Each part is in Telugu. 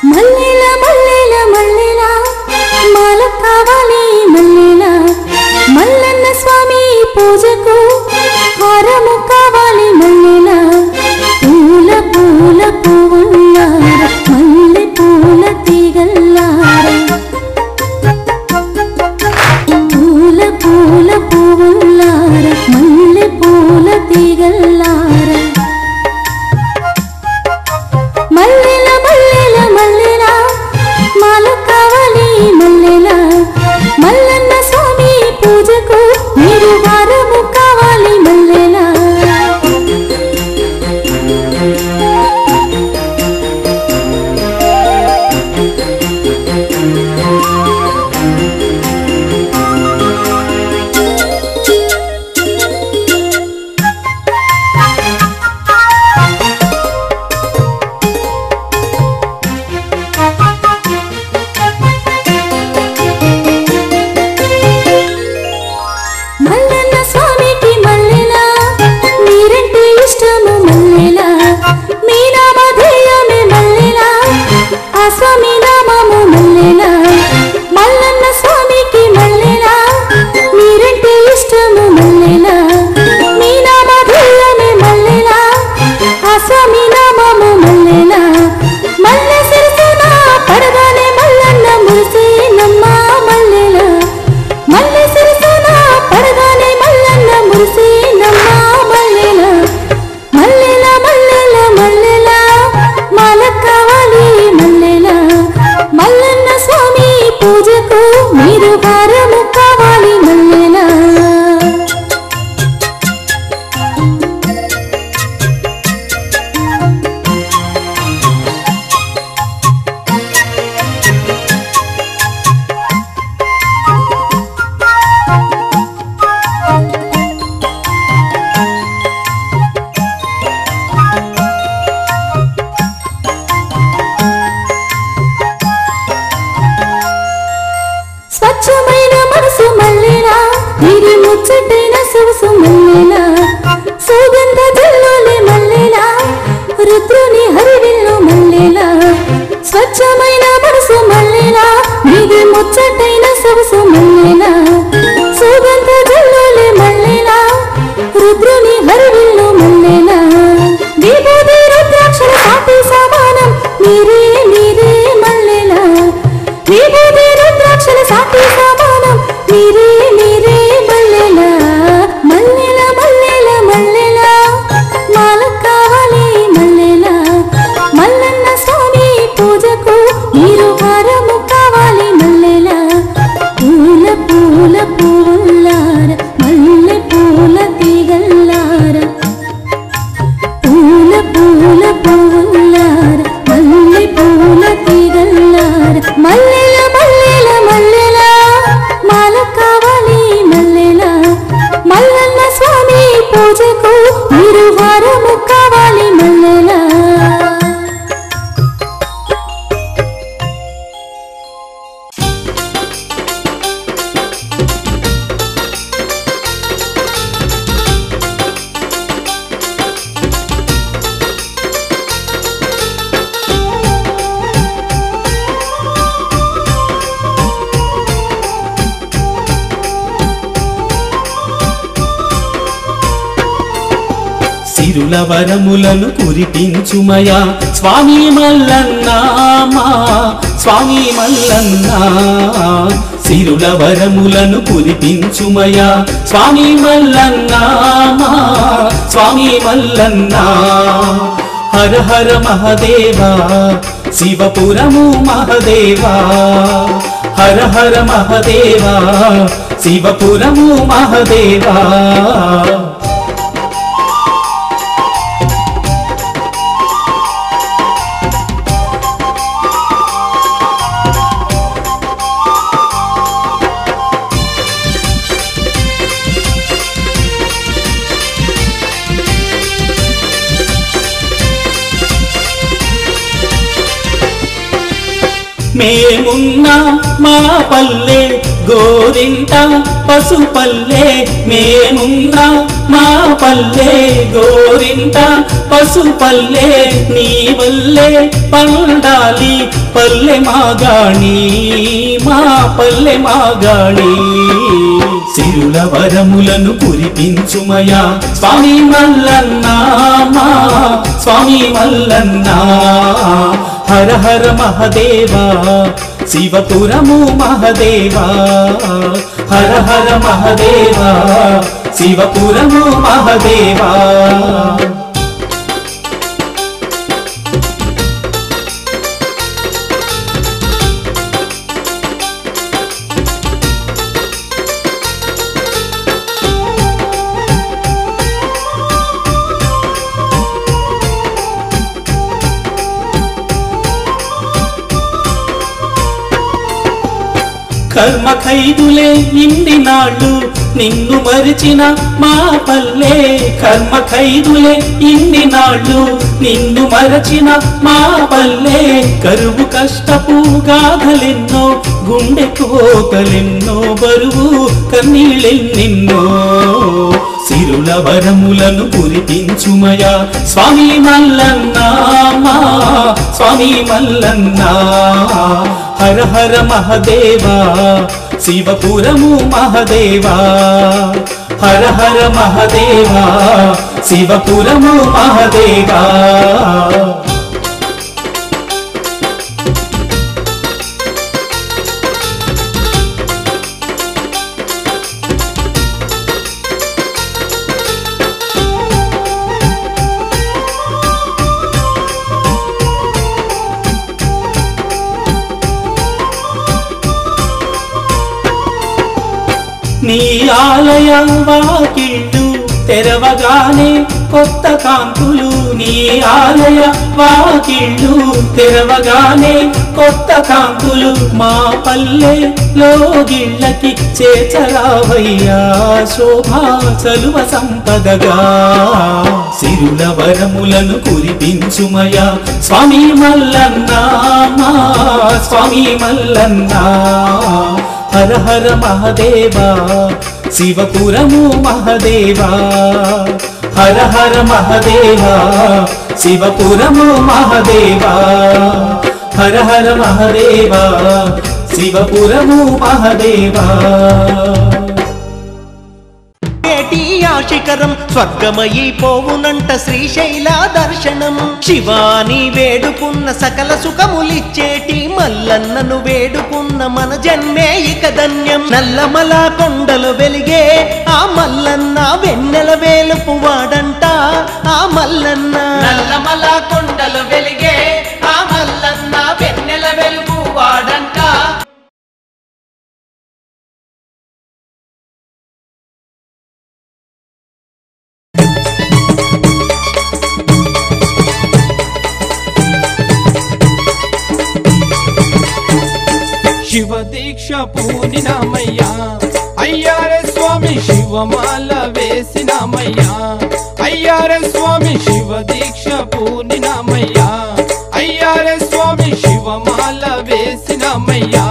మల్లెల మల్లెల మల్లెల మాల కావాలి మల్లెల మల్లన్న స్వామి పూజకు హారము కావాలి మల్లెల పూల పూల పువ్వులార మల్లె పూల తీగల్లార పూల పూల పువ్వులార మల్లె పూల తీగల్లార మల్లెల మల్లెల మల్లెల మాల కావాలి మల్లెల మల్లన్న స్వామి పూజకు మీరు హారము కావాలి మల్లెల మల్లన్న స్వామికి మల్లెల మీరంటే ఇష్టము మల్లెల మీ నామధేయమే మల్లెల ఆ స్వామి నామము మల్లెల మల్లన్న స్వామికి మల్లెల మీరంటే ఇష్టము మల్లెల మీ నామధేయమే మల్లెల ఆ స్వామి నామము మల్లెల మల్లె సిరిసున పడగానే మల్లన్న మురిసేనమ్మ మల్లెల మల్లె సిరిసున పడగానే మల్లన్న మురిసేనమ్మ మల్లెల మల్లెల మల్లెల మల్లెల మాల కావాలి మల్లెల మల్లన్న స్వామి పూజకు మీరు హారము కావాలి మల్లెల స్వచ్ఛమైన మనసు మల్లెల ఇది ముచ్చటైన సొగసు మల్లెల సుగంధ జల్లులే మల్లెల రుద్రుని హరివిల్లు మల్లెల స్వచ్ఛమైన మనసు మల్లెల ఇది ముచ్చటైన సొగసు మల్లెల సుగంధ జల్లులే మల్లెల రుద్రుని హరివిల్లు మల్లెల విభూతి రుద్రాక్షల సాటి సమానం మీరే మీరే మల్లెల విభూతి రుద్రాక్షల సాటి సమానం మీరే మీరే మల్లెల మల్లెల మల్లెల మల్లెల మాల కావాలి మల్లెల మల్లన్న స్వామి పూజకు మీరు హారము కావాలి మల్లెల పూల పూల పువ్వులార మల్లె పూల తీగల్లార పూల పూల పువ్వులార మల్లె పూల తీగల్లార మల్లెల మల్లెల మల్లెల మాల కావాలి మల్లెల మల్లన్న స్వామి పూజకు మీరు హారము కావాలి మల్లెల సిరుల వరములను కురిపించుమయా స్వామి మల్లన్న మా స్వామి మల్లన్న సిరుల వరములను కురిపించుమయా స్వామి మల్లన్న మా స్వామి మల్లన్న హర హర మహదేవా శివపురము మహదేవా హర హర మహదేవా శివపురము మహదేవా మేమున్నా మా పల్లె గోరింట పసుపల్లె మేమున్నా మా పల్లె గోరింట పసుపల్లె నీ వల్లే పండాలి పల్లె మాగాణి మా పల్లె మాగాణి సిరుల వరములను కురిపించుమయా స్వామి మల్లన్న మా స్వామి మల్లన్న హర హర మహదేవా శివపురము మహదేవా హర హర మహదేవా శివపురము మహదేవా కర్మ ఖైదులే ఇన్ని నాళ్ళు నిన్ను మరిచిన మా పల్లె కర్మ ఖైదులే ఇన్ని నాళ్ళు నిన్ను మరచిన మా పల్లె కరువు కష్టపు గాథలెన్నో గుండె కోతలెన్నో బరువు కన్నీళ్ళెన్నెన్నో సిరుల వరములను కురిపించుమయా స్వామి మల్లన్న మా స్వామి మల్లన్న హర హర మహదేవా శివపురము మహదేవా హర హర మహదేవా శివపురము మహదేవా నీ ఆలయ వాకిళ్ళు తెరవగానే కొత్త కాంతులు నీ ఆలయ వాకిళ్ళు తెరవగానే కొత్త కాంతులు మా పల్లెలో గిళ్ళకి చేచరావయ్యా శోభా చలువ సంపదగా సిరుల వరములను కురిపించుమయా స్వామి మల్లన్న మా స్వామి మల్లన్న హర హర మహదేవా శివపురము మహదేవా హర హర మహదేవా శివపురము మహదేవా హర హర మహదేవా శివపురము మహదేవా శిఖరం స్వర్గమయిపోవునంట శ్రీశైల దర్శనం శివాని వేడుకున్న సకల సుఖములిచ్చేటి మల్లన్నను వేడుకున్న మన జన్మే ఇక ధన్యం నల్లమల కొండలు వెలిగే ఆ మల్లన్న వెన్నెల వేలుపు వాడంట ఆ మల్లన్న నల్లమల కొండలు వెలిగే ఆ మల్లన్న వెన్నెల వెలుగు వాడంట శివ దీక్ష పూనినామయ్యా అయ్యారే స్వామి శివమాల వేసినామయ్యా అయ్యారే స్వామి శివ దీక్ష పూనినామయ్యా అయ్యారే స్వామి శివమాల వేసినామయ్యా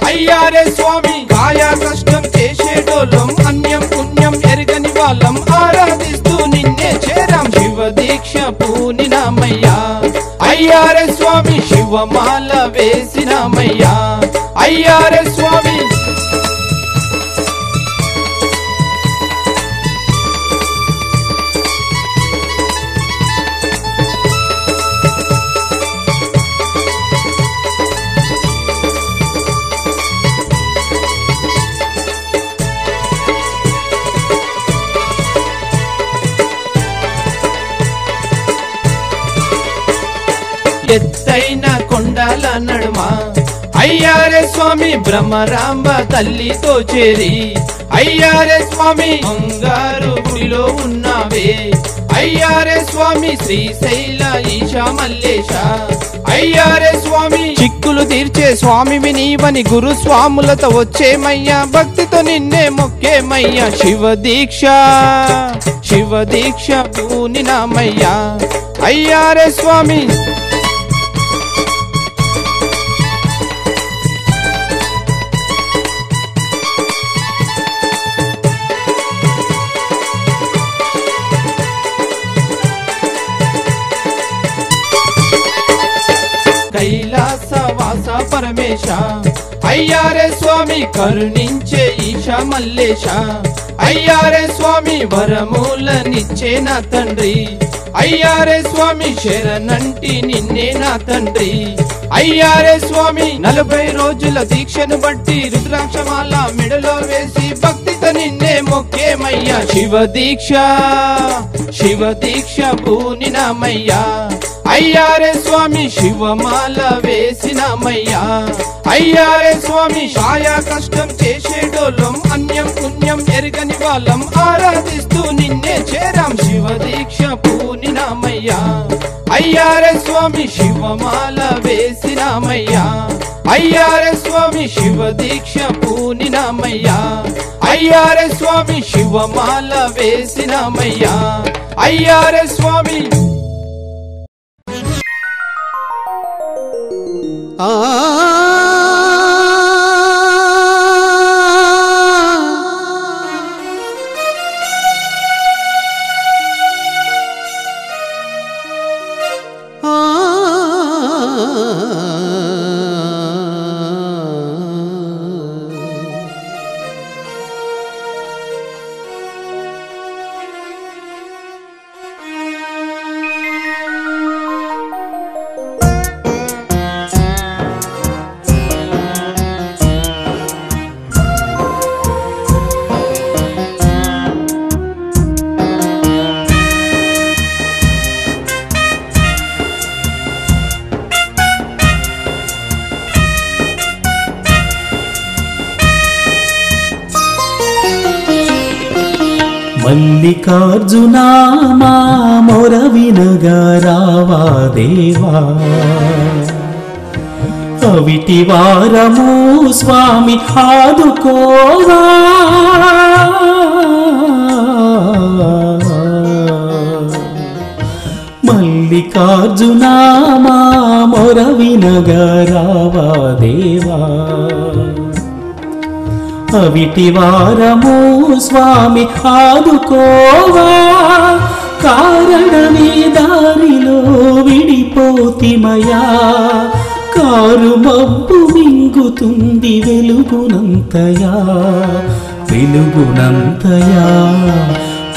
అయ్యారే స్వామి కాయా కష్టం చేసేటోళ్ళం అన్యం పుణ్యం ఎరగని వాళ్ళం ఆరాధిస్తూ నిన్నే చేరాం శివ దీక్ష పూనినామయ్యా అయ్యారే స్వామి శివమాల వేసినామయ్యా అయ్యారే స్వామి ఎత్తైన కొండల నడుమ అయ్యారే స్వామి బ్రహ్మరాంబ తల్లితో చేరి అయ్యారే స్వామి బంగారు గుడిలో ఉన్నావే అయ్యారే స్వామి శ్రీశైల ఈశా మల్లేశ అయ్యారే స్వామి చిక్కులు తీర్చే స్వామివి నీవని గురు స్వాములతో వచ్చేమయ్యా భక్తితో నిన్నే మొక్కేమయ్యా శివ దీక్ష పూనినామయ్యా అయ్యారే స్వామి మల్లేశ అయ్యారే స్వామి కరుణించే ఈశ మల్లేశ అయ్యారే స్వామి వరములనిచ్చే నా తండ్రి అయ్యారే స్వామి శరణంటి నిన్నే నా తండ్రి అయ్యారే స్వామి 40 రోజుల దీక్షను బట్టి రుద్రాక్షమాల మెడలో వేసి భక్తితో నిన్నే మొక్కేమయ్యా శివ దీక్ష పూనినామయ్యా అయ్యారే స్వామి శివమాల వేసినామయ్యా అయ్యారే స్వామి కాయా కష్టం చేసేటోళ్ళం అన్యం పుణ్యం ఎరగని వాళ్ళం ఆరాధిస్తూ నిన్నే చేరాం శివ దీక్ష పూనినామయ్యా అయ్యారే స్వామి శివమాల వేసినామయ్యా అయ్యారే స్వామి శివ దీక్ష పూనినామయ్యా అయ్యారే స్వామి శివమాల వేసినామయ్యా అయ్యారే స్వామి మల్లికార్జునా మా మొర వినగా రావా దేవా అవిటి వారము స్వామి ఆదుకోవా మల్లికార్జునా మా మొర వినగా రావా దేవా అవిటి వారము స్వామి ఆదుకోవా కారణమే దారిలో విడిపోతిమయా కారు మబ్బు మింగుతుంది వెలుగునంతయా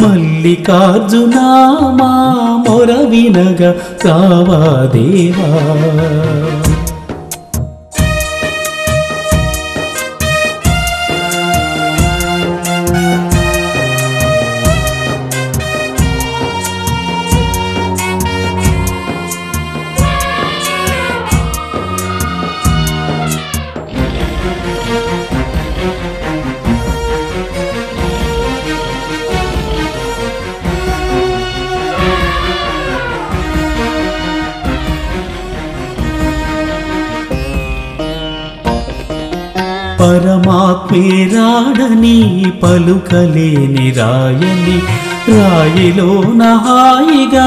మల్లికార్జునా మా మొర వినగా రావా దేవా పరమాత్మే రాడని పలుకలేని రాయని రాయిలోన హాయిగా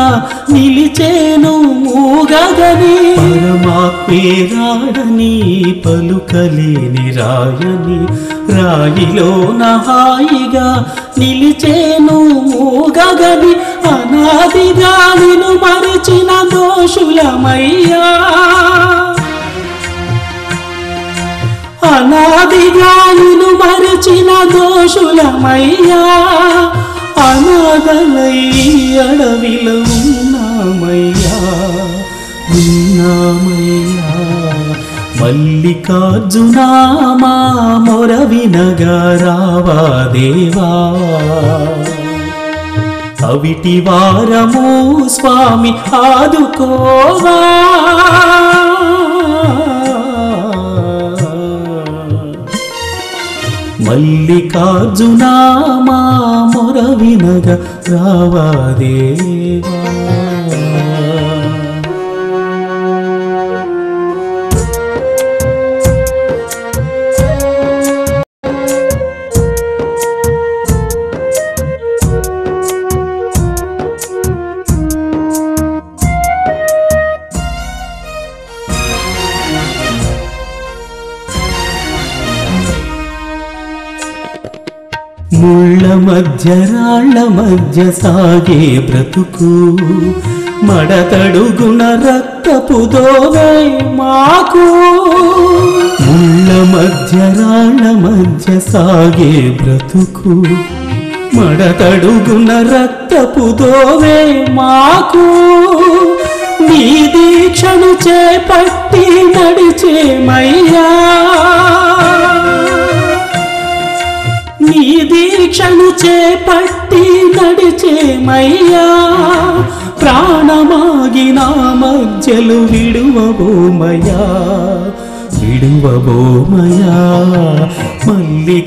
నిలిచేను మూగగని పరమాత్మే రాడని పలుకలేని రాయని రాయిలోన హాయిగా నిలిచేను మూగగని అనాదిగా నిన్ను మరచిన దోషులమయ్యా అనాదిగా నిన్ను మరచిన దోషులమయ్యా అనాథలై అడవిలో ఉన్నామయ్యా మల్లికార్జునా మా మొర వినగా రావా దేవా అవిటి వారము స్వామి ఆదుకోవా మల్లికార్జునా మా మొర వినగా రావా దేవా ముళ్ళ మధ్య రాళ్ళ మధ్య సాగే బ్రతుకు మడతడుగున రక్తపు దోవే మాకు ముళ్ళ మధ్య రాళ్ళ మధ్య సాగే బ్రతుకు మడతడుగున రక్తపు దోవే మాకు నీ దీక్షను చేపట్టి నడిచేమయ్యా నీ దీక్షను చేపట్టి నడిచేమయ్యా ప్రాణమాగిన మధ్యలు విడువబోమయా విడువబోమయా మల్లికార్జునామా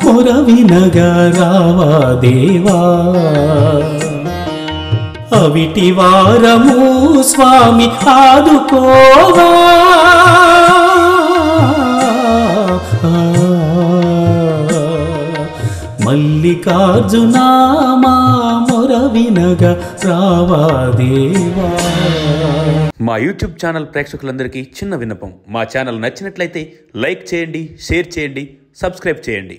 మొర వినగా రావా దేవా అవిటి వారము స్వామి ఆదుకోవా మల్లికార్జునామా మొర వినగా రావా దేవా. మా యూట్యూబ్ ఛానల్ ప్రేక్షకులందరికీ చిన్న విన్నపం. మా ఛానల్ నచ్చినట్లయితే లైక్ చేయండి, షేర్ చేయండి, సబ్స్క్రైబ్ చేయండి.